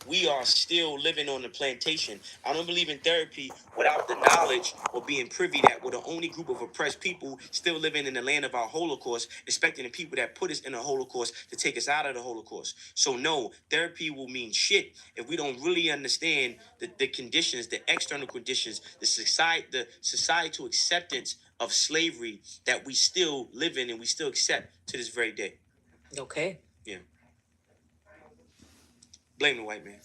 we are still living on the plantation. I don't believe in therapy without the knowledge or being privy that we're the only group of oppressed people still living in the land of our Holocaust, expecting the people that put us in the Holocaust to take us out of the Holocaust. So no, therapy will mean shit if we don't really understand the conditions, the external conditions, the societal acceptance of slavery that we still live in and we still accept to this very day. Okay. Yeah. Blame the white man.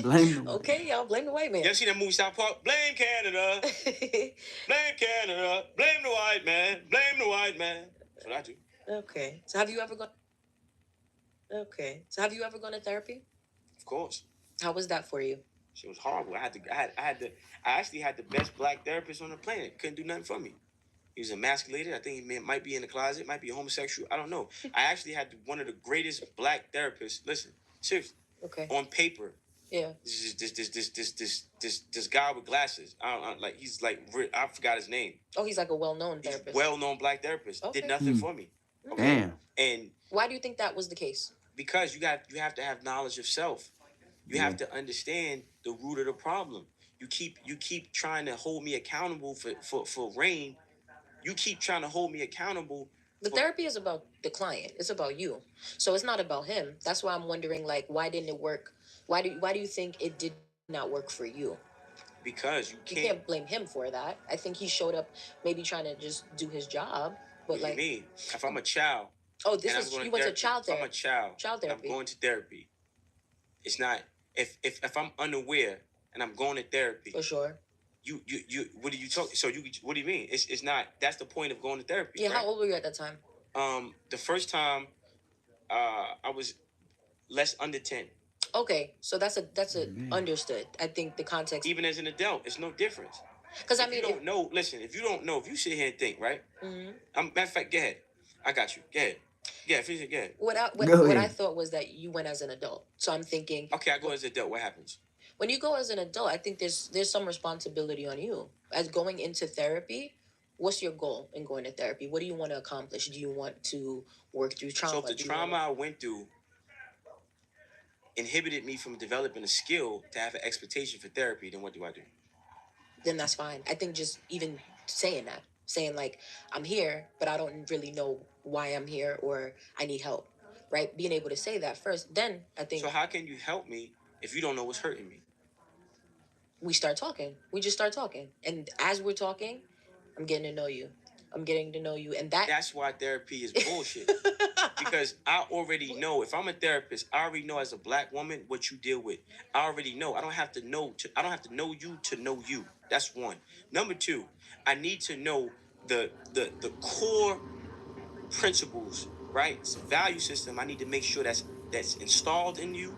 Blame the Okay, y'all blame the white man. You ever seen that movie South Park? Blame Canada. Blame Canada. Blame the white man. Blame the white man. That's what I do. Okay. So have you ever gone? Okay. So have you ever gone to therapy? Of course. How was that for you? She was horrible. I actually had the best black therapist on the planet. Couldn't do nothing for me. He was emasculated. I think might be in the closet, might be a homosexual. I don't know. I actually had one of the greatest black therapists. Listen, seriously. Okay. On paper. Yeah. This guy with glasses. He's like I forgot his name. Oh, he's like a well-known therapist. Well-known black therapist. Okay. Did nothing for me. Okay. Damn. And why do you think that was the case? Because you have to have knowledge of self. You have to understand the root of the problem. You keep trying to hold me accountable for rain. You keep trying to hold me accountable. The therapy is about the client. It's about you. So it's not about him. That's why I'm wondering, like, why didn't it work? Why do you think it did not work for you? Because you can't blame him for that. I think he showed up maybe trying to just do his job. But what do you mean? If I'm a child. Oh, this is you went to child therapy. If I'm a child. Child therapy. I'm going to therapy. It's not if I'm unaware and I'm going to therapy. For sure. You what do you talk? So what do you mean? It's not. That's the point of going to therapy. Yeah. Right? How old were you at that time? The first time, I was less under 10. Okay, so that's understood. I think the context. Even as an adult, it's no difference. Because I mean, you don't know. Listen, if you don't know, if you sit here and think, right? Mm-hmm. Matter of fact, go ahead. I got you. Go ahead. Yeah, finish it. Go ahead. What I thought was that you went as an adult. So I'm thinking. Okay, I go as an adult. What happens? When you go as an adult, I think there's some responsibility on you as going into therapy. What's your goal in going to therapy? What do you want to accomplish? Do you want to work through trauma? So if the trauma I went through inhibited me from developing a skill to have an expectation for therapy, then what do I do? Then that's fine. I think just even saying like, I'm here, but I don't really know why I'm here or I need help, right? Being able to say that first, then I think. So how can you help me if you don't know what's hurting me? We start talking. We just start talking. And as we're talking, I'm getting to know you. And that's why therapy is bullshit. Because I already know, if I'm a therapist, I already know as a black woman what you deal with. I already know. I don't have to know you to know you. That's one. Number two, I need to know the core principles, right? It's a value system. I need to make sure that's installed in you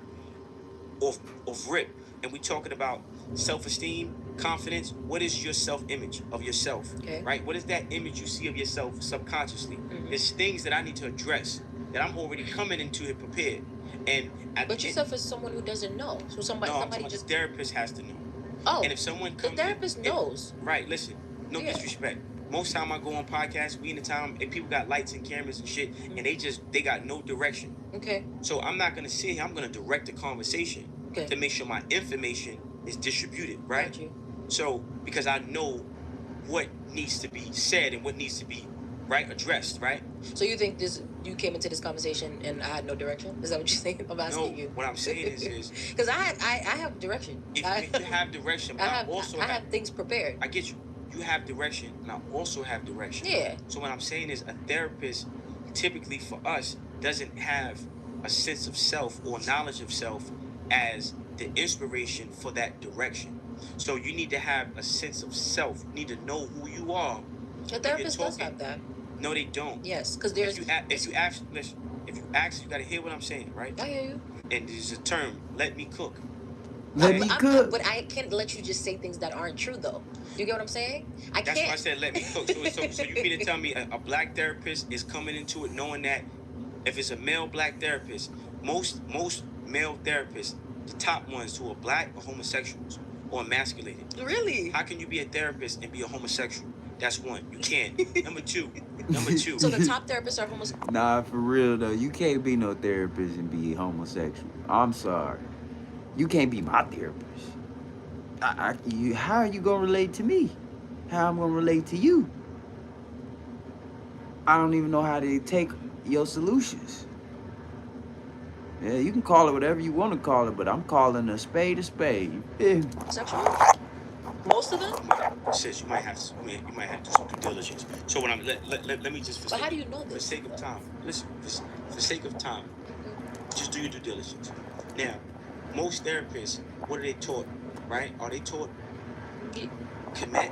of rip. And we talking about self-esteem, confidence. What is your self-image of yourself? Okay. Right? What is that image you see of yourself subconsciously? Mm-hmm. There's things that I need to address that I'm already coming into it prepared. But yourself as someone who doesn't know. So somebody just the therapist has to know. Oh. And if someone comes, the therapist knows. Right, listen. No disrespect. Most time I go on podcasts, we in the time, and people got lights and cameras and shit, and they got no direction. Okay. So I'm not gonna sit here, I'm gonna direct the conversation to make sure my information is distributed, right? Got you. So, because I know what needs to be said and what needs to be, right, addressed, right? So you think you came into this conversation and I had no direction? Is that what you're saying? I'm asking you. What I'm saying is because I have direction. If you have direction, but I have things prepared. I get you. You have direction, and I also have direction. Yeah. So what I'm saying is a therapist, typically for us, doesn't have a sense of self or knowledge of self as the inspiration for that direction. So you need to have a sense of self. You need to know who you are. A therapist does have that. No, they don't. Yes, because there's. If you ask, you gotta hear what I'm saying, right? I hear you. And there's a term, let me cook. Let me cook. But I can't let you just say things that aren't true, though. You get what I'm saying? That's why I said let me cook. So you mean to tell me a black therapist is coming into it knowing that if it's a male black therapist, most male therapists, the top ones who are black are homosexuals or emasculated. Really? How can you be a therapist and be a homosexual? That's one. You can't. Number two. So the top therapists are homosexual? Nah, for real though. You can't be no therapist and be homosexual. I'm sorry. You can't be my therapist. How are you gonna relate to me? How I'm gonna relate to you? I don't even know how to take your solutions. Yeah, you can call it whatever you want to call it, but I'm calling a spade a spade. Yeah. Sexual? Most of them? Sis, you might have to do some due diligence. So when I'm let me just But how do you know for this? sake of time, listen, for sake of time, just do your due diligence. Now, most therapists, what are they taught? Right? Are they taught commit?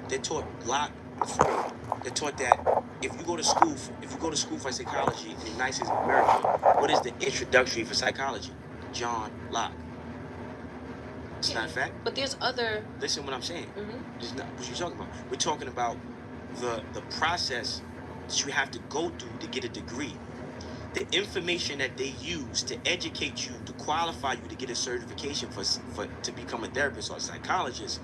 They're taught Locke and Freud. They're taught that if you go to school for psychology in the United States of America, what is the introductory for psychology? John Locke. It's not a fact. But there's other. Listen what I'm saying. Mm-hmm. This is not what you're talking about. We're talking about the process that you have to go through to get a degree. The information that they use to educate you, to qualify you to get a certification for to become a therapist or a psychologist,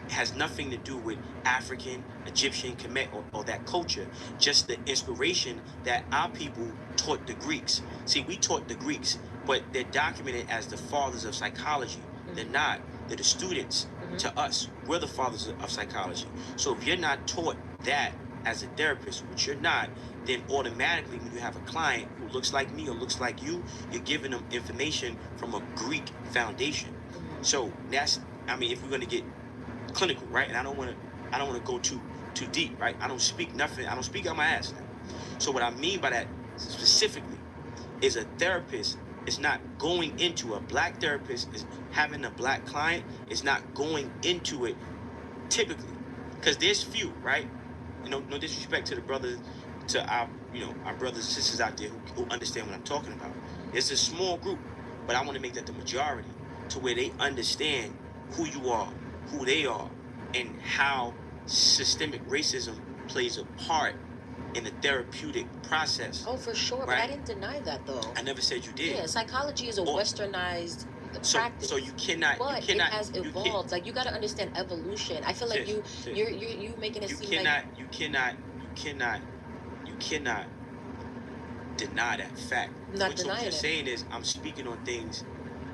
has nothing to do with African, Egyptian, Kemet, or that culture. Just the inspiration that our people taught the Greeks. See, we taught the Greeks, but they're documented as the fathers of psychology. They're not. They're the students. To us, we're the fathers of psychology. So if you're not taught that as a therapist, which you're not, then automatically when you have a client who looks like me or looks like you, you're giving them information from a Greek foundation. So that's, I mean, if we're going to get clinical, right? And I don't want to go too deep, right? I don't speak out my ass now. So what I mean by that specifically is a therapist is not going into, a black therapist is having a black client is not going into it typically, because there's few, right? No disrespect to the brothers, to our brothers and sisters out there who understand what I'm talking about. It's a small group, but I want to make that the majority, to where they understand who you are, who they are, and how systemic racism plays a part in the therapeutic process. Oh, for sure. Right? But I didn't deny that, though. I never said you did. Yeah, psychology is a westernized practice. So you cannot. But you cannot, it has evolved. Like, you got to understand evolution. I feel like you're making it seem like you cannot deny that fact. Not denying what you're it. saying is I'm speaking on things,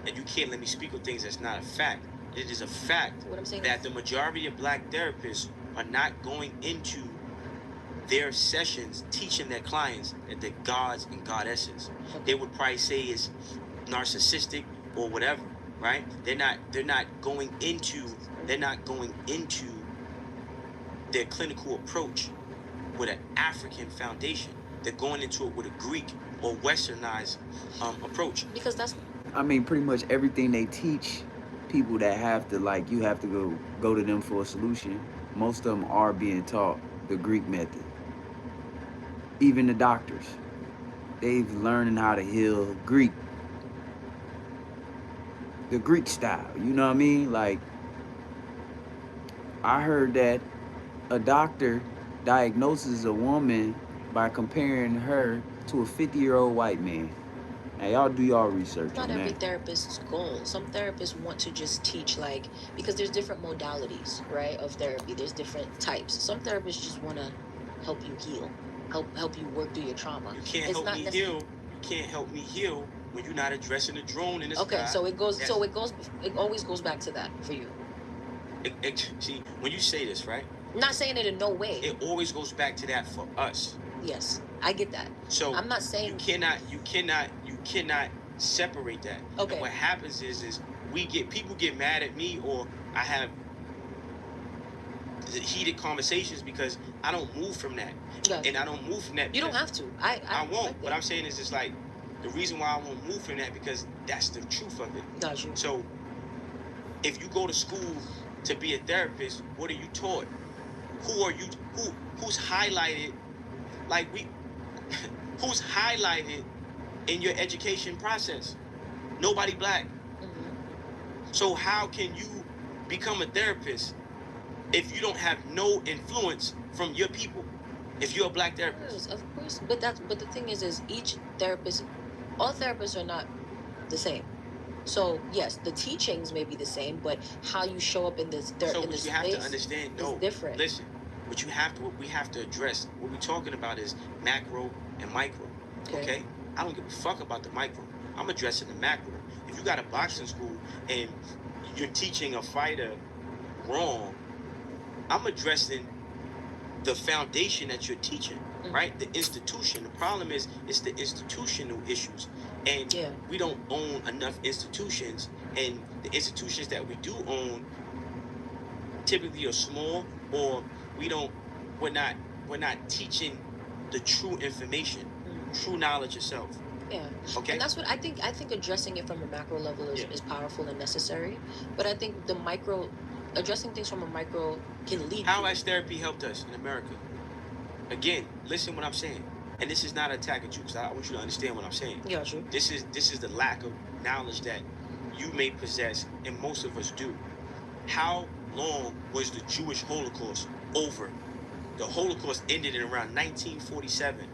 and you can't let me speak on things that's not a fact. It is a fact that the majority of black therapists are not going into their sessions teaching their clients that they're gods and goddesses. They would probably say it's narcissistic or whatever, right? They're not going into their clinical approach with an African foundation. They're going into it with a Greek or westernized approach. Because that's, I mean, pretty much everything they teach people that have to, like, you have to go to them for a solution. Most of them are being taught the Greek method. Even the doctors, they've learning how to heal Greek, the Greek style. You know what I mean? Like, I heard that a doctor diagnoses a woman by comparing her to a 50-year-old white man. Now, y'all do y'all research not on every that. therapist's goal. Some therapists want to just teach, like, because there's different modalities, right, of therapy. There's different types. Some therapists just want to help you heal, help you work through your trauma. You can't help me heal. You can't help me heal when you're not addressing the drone in the sky. Okay, so it always goes back to that for you. See, when you say this, right? I'm not saying it in no way. It always goes back to that for us. Yes, I get that. So I'm not saying you cannot separate that. Okay. And what happens is people get mad at me, or I have heated conversations because I don't move from that. Yes. And I don't move from that. You don't have to. I won't. What I'm saying is, it's like, the reason why I won't move from that, because that's the truth of it. Got you. So if you go to school to be a therapist, what are you taught? Who are you? Who's highlighted? Like who's highlighted in your education process? Nobody black. Mm-hmm. So how can you become a therapist if you don't have no influence from your people? If you're a black therapist, of course. But the thing is each therapist, all therapists are not the same. So yes, the teachings may be the same, but how you show up in this so in this you space have to understand. No, is different. Listen, what we have to address. What we're talking about is macro and micro. Okay? I don't give a fuck about the micro. I'm addressing the macro. If you got a boxing school and you're teaching a fighter wrong, I'm addressing the foundation that you're teaching, right? The institution. The problem is it's the institutional issues, and Yeah. we don't own enough institutions, and the institutions that we do own typically are small, or we're not teaching the true information, true knowledge itself. Yeah. Okay. And that's what I think. I think addressing it from a macro level is, Yeah. is powerful and necessary. But I think the micro, addressing things from a micro can lead. How has therapy helped us in America? Again, listen what I'm saying. And this is not an attack at you, because I want you to understand what I'm saying. Yeah, true. This is the lack of knowledge that you may possess, and most of us do. How long was the Jewish Holocaust over? The Holocaust ended in around 1947.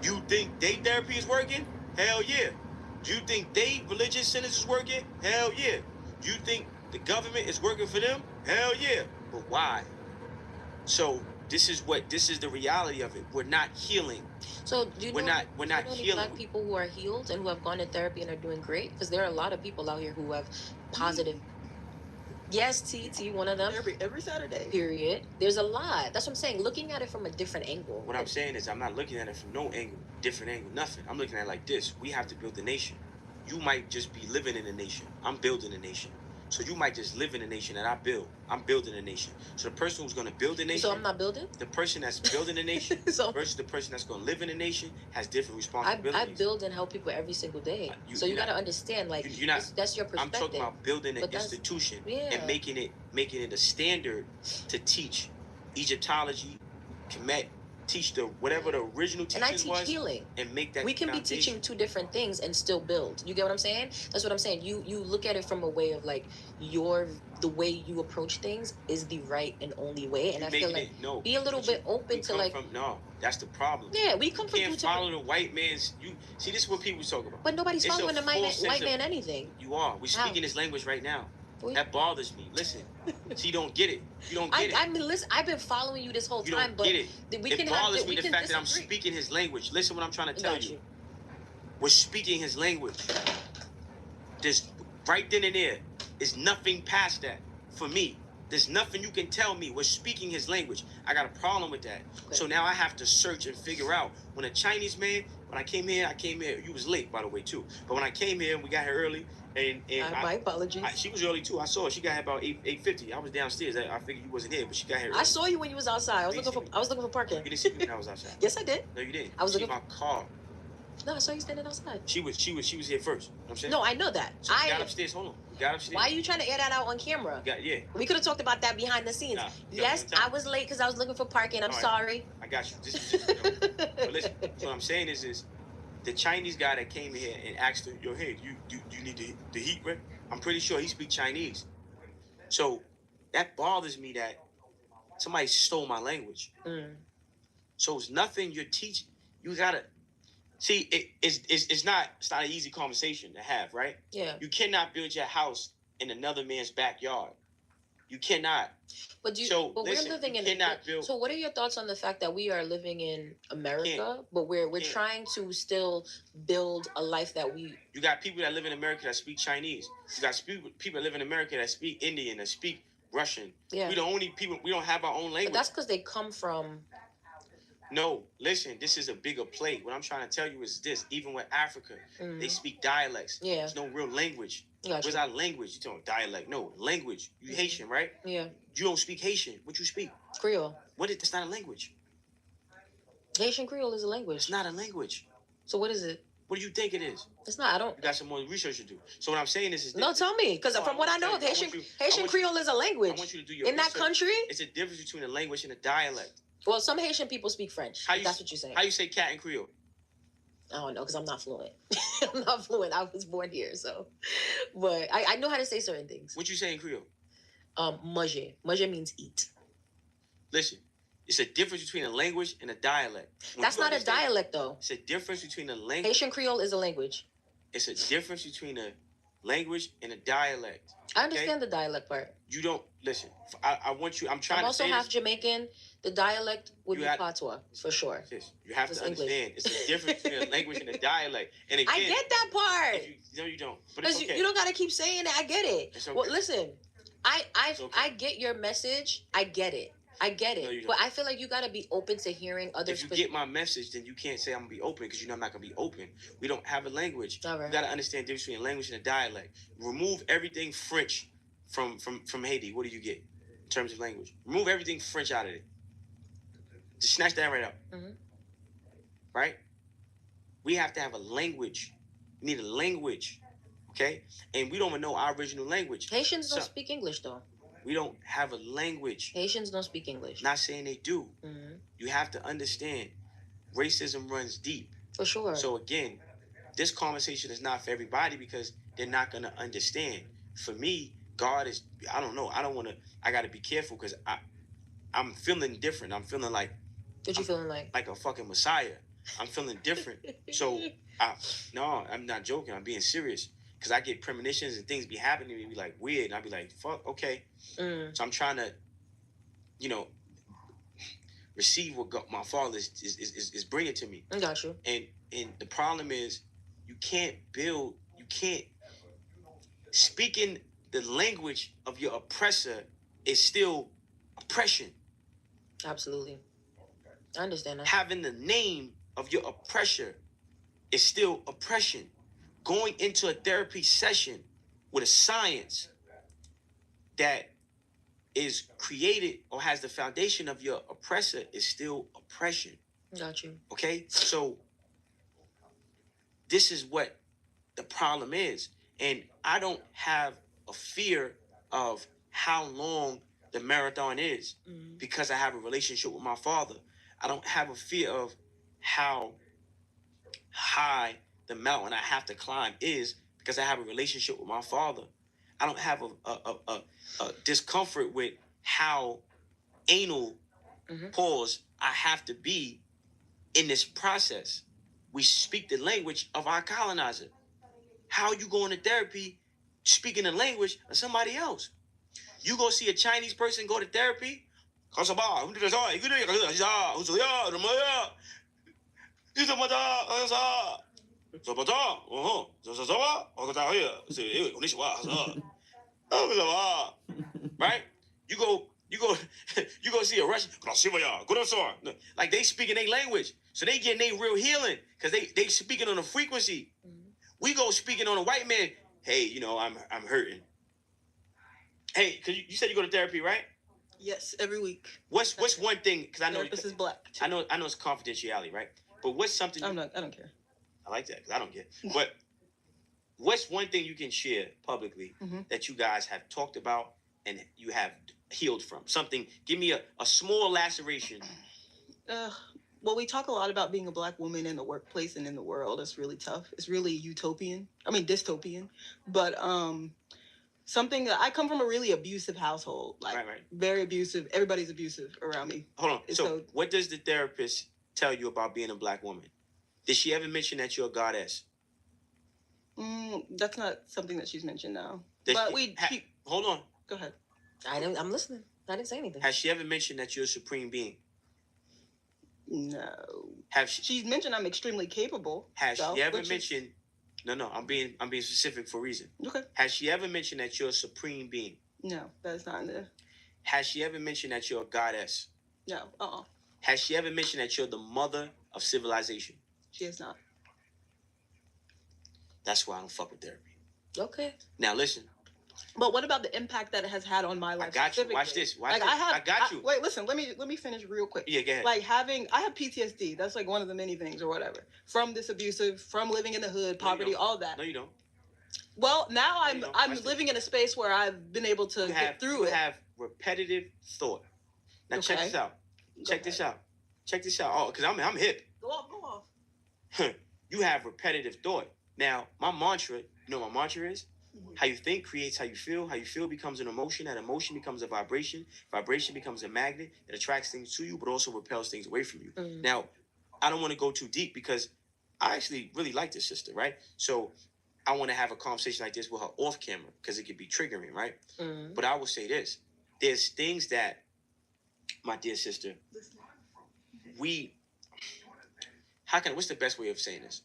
You think they therapy is working? Hell yeah. Do you think they religious centers is working? Hell yeah. Do you think the government is working for them? Hell yeah. But why? So this is the reality of it. We're not healing. So do you We're know, not any healing. Black people who are healed and who have gone to therapy and are doing great? Because there are a lot of people out here who have positive. Yes, TT, one of them. Every Saturday. Period. There's a lot. That's what I'm saying. Looking at it from a different angle. What I'm saying is, I'm not looking at it from no angle, different angle, nothing. I'm looking at it like this. We have to build a nation. You might just be living in a nation. I'm building a nation. So you might just live in a nation that I build. I'm building a nation. So the person who's going to build a nation. So I'm not building? The person that's building a nation So versus the person that's going to live in a nation has different I responsibilities. build and help people every single day. So you got to understand, like, you're not, that's your I'm perspective. talking about building an But that's- institution yeah. and making it a standard to teach Egyptology, Kemet, teach the whatever the original And I teachings teach was, healing. and make that We can be foundation. teaching two different things and still build. You get what I'm saying? That's what I'm saying. You look at it from a way of like the way you approach things is the right and only way. And You I feel making like be a little bit open to like. No, that's the problem. Yeah, we come You from can't two follow the white man's. You see, this is what people talk about. But nobody's It's a following the full sense white of- man anything. You are. We're How? speaking this language right now. We- That bothers me. Listen, so you don't get it. You don't get it. I mean, listen, I've been following you this whole You time, don't but get it. we It can have bothers me we the can fact that I'm disagree. speaking his language. Listen what I'm trying to tell Got you. We're speaking his language. There's right then and there is nothing past that for me. There's nothing you can tell me. We're speaking his language. I got a problem with that. Okay. So now I have to search and figure out. When a Chinese man, when I came here, you was late, by the way, too. But when I came here, we got here early, and My apologies. she was early, too. I saw her. She got here about 8:50. I was downstairs. I figured you wasn't here, but she got here early. I saw you when you was outside. I was looking for parking. You didn't see me when I was outside. Yes, I did. No, you didn't. I was See looking my car. No, I saw you standing outside. She was here first. You know what I'm saying? No, I know that. So we got upstairs. Hold on. We got upstairs. Why are you trying to air that out on camera? Yeah. We could have talked about that behind the scenes. Nah, Yes, yeah, I was late because I was looking for parking. I'm All right. sorry. I got you. This is but listen. So what I'm saying is the Chinese guy that came here and asked her, "Yo, hey, do you need the heat, right?" I'm pretty sure he speaks Chinese. So that bothers me that somebody stole my language. So it's nothing you're teaching. You gotta see. It's not an easy conversation to have, right? Yeah. You cannot build your house in another man's backyard. You cannot. But So, listen, we're living you in cannot build- So what are your thoughts on the fact that we are living in America, Can't. but we're Can't. trying to still build a life that we You got people that live in America that speak Chinese. You got people that live in America that speak Indian, that speak Russian. Yeah. We the only people. We don't have our own but language. that's because they come from No, listen. This is a bigger play. What I'm trying to tell you is this: even with Africa, they speak dialects. Yeah. There's no real language. Gotcha. Where's our language? You talking dialect? No, language. You Haitian, right? Yeah. You don't speak Haitian. What you speak? Creole. That's not a language. Haitian Creole is a language. It's not a language. So what is it? What do you think it is? It's not. I don't. You got some more research to do. So what I'm saying is No, tell me, because No, from I what I wanna know, tell you, I Haitian want you- I Haitian want you- Creole is a language. I want you to do your In that research. country. It's a difference between a language and a dialect. Well, some Haitian people speak French. How you- That's what you're saying. How you say cat in Creole? I don't know because I'm not fluent. I'm not fluent. I was born here, so. But I know how to say certain things. What you say in Creole? Manger. Manger means eat. Listen, it's a difference between a language and a dialect. When That's you not a understand- dialect though. It's a difference between a language. Haitian Creole is a language. It's a difference between a language and a dialect. I understand the dialect part. You don't listen. I want you. I'm trying I'm to also say half this. Jamaican. The dialect would You be had- patois for sure. Sis, you have It's to English. understand. It's a difference between a language and a dialect. And again, I get that part. if you, no, you don't. But it's Because okay. you don't gotta keep saying it. I get it. It's okay. Well, listen, It's okay. I get your message. I get it. I get it. No, you But don't. I feel like you gotta be open to hearing other. If you get my message, then you can't say I'm gonna be open because you know I'm not gonna be open. We don't have a language. All right. You gotta understand the difference between a language and a dialect. Remove everything French from Haiti. What do you get in terms of language? Remove everything French out of it. Just snatch that right out. Mhm. Right? We have to have a language. We need a language. Okay? And we don't even know our original language. Haitians don't So- speak English though. We don't have a language. Haitians don't speak English. Not saying they do. Hmm. You have to understand racism runs deep. For sure. So again, this conversation is not for everybody because they're not gonna understand. For me, God is, I don't know. I gotta be careful because I'm feeling different. I'm feeling like what you feeling like? a fucking Messiah. I'm feeling different. So no, I'm not joking. I'm being serious. Because I get premonitions and things be happening to me be like weird. And I be like, fuck, okay. Mm. So I'm trying to, receive what God, my Father is bringing to me. I got you. And the problem is you can't speaking the language of your oppressor is still oppression. Absolutely. I understand that. Having the name of your oppressor is still oppression. Going into a therapy session with a science that is created or has the foundation of your oppressor is still oppression. Got you. Okay? So this is what the problem is. And I don't have a fear of how long the marathon is Mhm. because I have a relationship with my Father. I don't have a fear of how high the mountain I have to climb is because I have a relationship with my Father. I don't have a discomfort with how anal Mhm. pause I have to be in this process. We speak the language of our colonizer. How you going to therapy speaking the language of somebody else? You go see a Chinese person go to therapy? Right? You go you go see a Russian. Like they speaking their language. So they getting their real healing. Because they speaking on a frequency. Mhm. We go speaking on a white man. Hey, I'm hurting. Hey, cause you said you go to therapy, right? Yes, every week. What's one thing? Because I know Therapist is black. Too. I know it's confidentiality, right? But what's something? I don't care. I like that because I don't get. But what's one thing you can share publicly Mhm. that you guys have talked about and you have healed from? Something. Give me a small laceration. Well, we talk a lot about being a black woman in the workplace and in the world. It's really tough. It's really utopian. I mean, dystopian. But something that I come from a really abusive household, like Right. very abusive. Everybody's abusive around me. Hold on. So, So- what does the therapist tell you about being a black woman? Did she ever mention that you're a goddess? That's not something that she's mentioned now. Did But she- hold on. Go ahead. I'm listening. I didn't say anything. Has she ever mentioned that you're a supreme being? No. Have she? She's mentioned I'm extremely capable. Has so, she ever which is- mentioned? No. I'm being specific for a reason. Okay. Has she ever mentioned that you're a supreme being? No, that's not in there. Has she ever mentioned that you're a goddess? No. Has she ever mentioned that you're the mother of civilization? She has not. That's why I don't fuck with therapy. Okay. Now listen. But what about the impact that it has had on my life? I got you. Watch specifically? this. Watch Like this. I got you. Wait, listen. Let me finish real quick. Yeah, go ahead. Like I have PTSD. That's like one of the many things or whatever. From this abusive, from living in the hood, poverty, don't. all that. No, you don't. Well, now No, I'm you don't. I'm Watch this. living in a space where I've been able to get through it. You have repetitive thought. Now check Okay. this out. Go Check this ahead. out. Check this out. Oh, because I'm hip. Go off. You have repetitive thought. Now, my mantra, you know what my mantra is? Mhm. How you think creates how you feel. How you feel becomes an emotion. That emotion becomes a vibration. Vibration becomes a magnet that attracts things to you, but also repels things away from you. Mm. Now, I don't want to go too deep because I actually really like this sister, right? So I want to have a conversation like this with her off camera because it could be triggering, right? Mm-hmm. But I will say this: there's things that, my dear sister, what's the best way of saying this?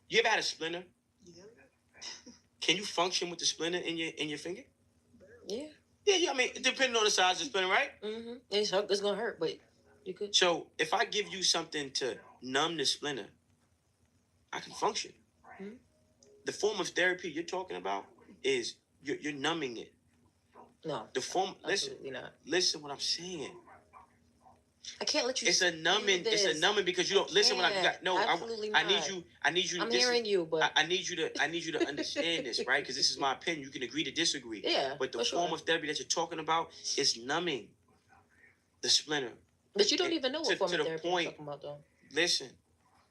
You ever had a splinter? Yeah. Can you function with the splinter in your finger? Yeah. Yeah, I mean, depending on the size of the splinter, right? Mm-hmm. It's gonna hurt, but you could. So if I give you something to numb the splinter, I can function. Mhm. The form of therapy you're talking about is you're numbing it. No. The form. Absolutely not. Listen what I'm saying. I can't let you. It's a numbing. do It's a this. numbing because you don't listen when I got. No, Absolutely I need not. you. I need you. I'm this is- hearing you, but I need you to understand this, right? Because this is my opinion. You can agree to disagree. yeah. But the for sure. form of therapy that you're talking about is numbing the splinter. But you don't even know what to form the of therapy I'm point- talking about, though. Listen,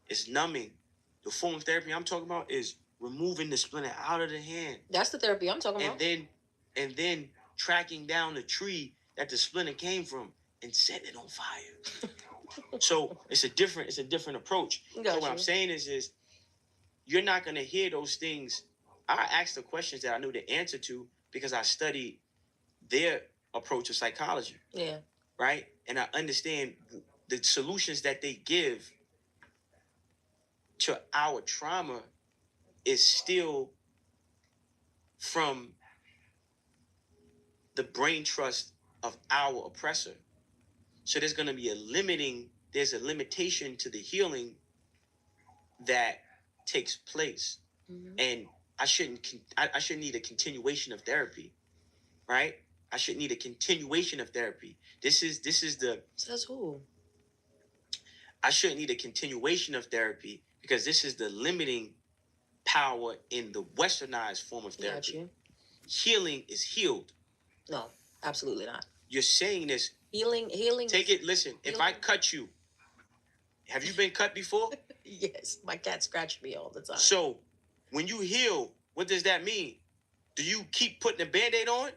it's numbing. The form of therapy I'm talking about is removing the splinter out of the hand, That's the therapy I'm talking about. and then tracking down the tree that the splinter came from and setting it on fire. So it's a different approach. So Got what I'm you. saying is you're not gonna hear those things. I asked the questions that I knew the answer to because I studied their approach to psychology, Yeah. right? And I understand the solutions that they give to our trauma is still from the brain trust of our oppressor. So there's going to be there's a limitation to the healing that takes place. Mm-hmm. And I shouldn't need a continuation of therapy, right? I shouldn't need a continuation of therapy. This is the Says who? I shouldn't need a continuation of therapy because this is the limiting power in the westernized form of Got therapy. you. Healing is healed. No, absolutely not. You're saying this. Healing. Take it. Listen, if I Healing. cut you, have you been cut before? Yes, my cat scratched me all the time. So when you heal, what does that mean? Do you keep putting a Band-Aid on?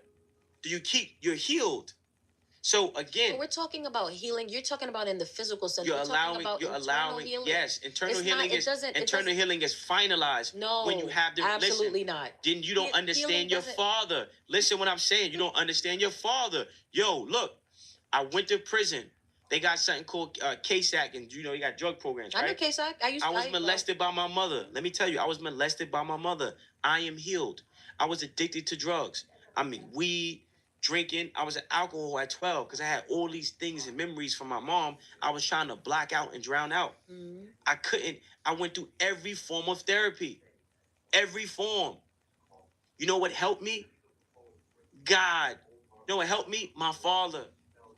You're healed. So again, When we're talking about healing, you're talking about in the physical sense. you're We're talking about allowing, internal healing. yes, internal It's healing not- it doesn't- healing is finalized. No, when you have the absolutely listen, not. Then you don't Healing understand your doesn't- father. Listen what I'm saying. You don't understand your father. Yo, look, I went to prison. They got something called KSAC, and you got drug programs, I know right? KSAC. I was molested by my mother. Let me tell you, I was molested by my mother. I am healed. I was addicted to drugs. I mean, weed, drinking. I was an alcohol at 12 because I had all these things and memories from my mom. I was trying to block out and drown out. Mm-hmm. I couldn't. I went through every form of therapy. Every form. You know what helped me? God. You know what helped me? My father.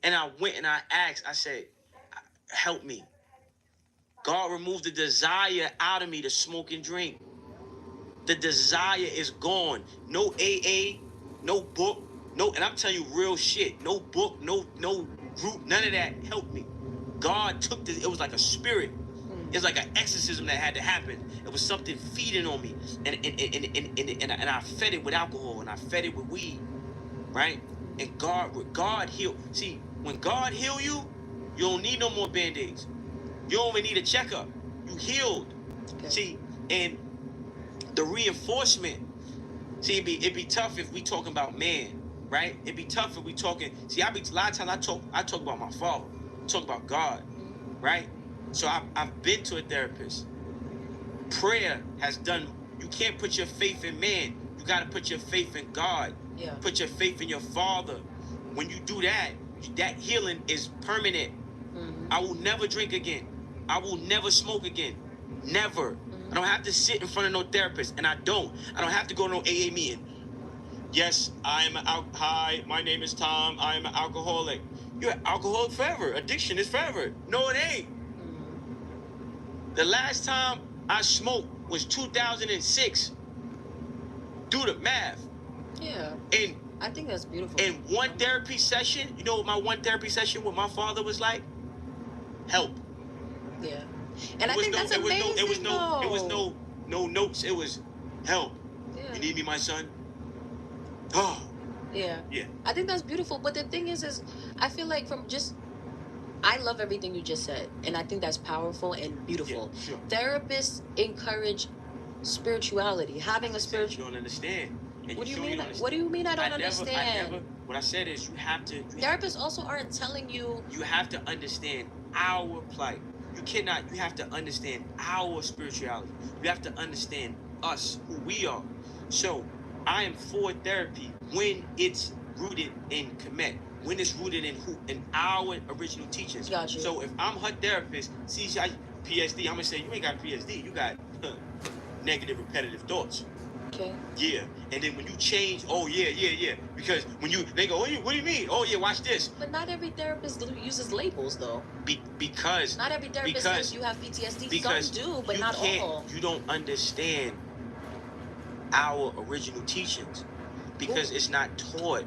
And I went and I asked. I said, help me. God removed the desire out of me to smoke and drink. The desire is gone. No AA, no book, no, and I'm telling you real shit. No book, no group, none of that helped me. God took this, it was like a spirit. It was like an exorcism that had to happen. It was something feeding on me. And I fed it with alcohol and I fed it with weed. Right? And God healed. See, when God heal you, you don't need no more Band-Aids. You don't even need a checkup. You healed. Okay. See, and the reinforcement. See, it'd be tough if we talking about man, right? It'd be tough if we talking. See, a lot of times I talk about my father, talk about God, right? So I've been to a therapist. Prayer has done. You can't put your faith in man. You got to put your faith in God. Yeah. Put your faith in your father. When you do that, that healing is permanent. Mm-hmm. I will never drink again. I will never smoke again. Never. I don't have to sit in front of no therapist, and I don't have to go to no AA meeting. Yes, hi, my name is Tom. I am an alcoholic. You're an alcoholic forever. Addiction is forever. No, it ain't. Mm-hmm. The last time I smoked was 2006. Do the math. Yeah. And I think that's beautiful. in one therapy session, you know what my one therapy session with my father was like? Help. Yeah. And I think that's amazing. It was no notes. It was help. Yeah. You need me, my son? Oh. Yeah. Yeah. I think that's beautiful. But the thing is I feel like I love everything you just said. And I think that's powerful and beautiful. Yeah, sure. Therapists encourage spirituality, having a You spiritual. don't understand. And What do you sure mean? don't understand. What do you mean I don't I understand? never. What I said is you have to. Therapists also aren't telling you. You have to understand our plight. You cannot. You have to understand our spirituality. You have to understand us, who we are. So I am for therapy when it's rooted in Kemet. When it's rooted in our original teachings. Got you. So if I'm her therapist, see, PSD, I'm gonna say you ain't got PSD. You got negative repetitive thoughts. Okay. Yeah, and then when you change, oh yeah, because when they go, what do you mean? Oh yeah, watch this. But not every therapist uses labels, though. Because not every therapist says you have PTSD. Because some do, but not all. You don't understand our original teachings because it's not taught.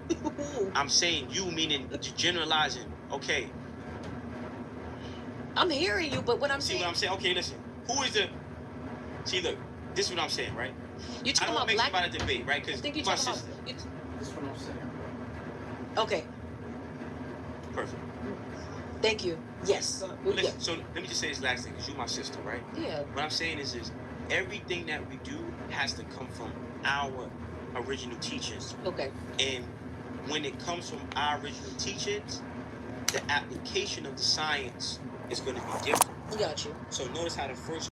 I'm saying you, meaning generalizing. Okay. I'm hearing you, but what I'm saying. See what I'm saying? Okay, listen. Who is the? See, look. This is what I'm saying, right? You talking about black? About a debate, right? Because you my talking sister. That's what I'm saying. Okay. Perfect. Thank you. Yes. Listen, so let me just say this last thing, because you're my sister, right? Yeah. What I'm saying is everything that we do has to come from our original teachings. Okay. And when it comes from our original teachings, the application of the science is going to be different. Got you. So notice how the first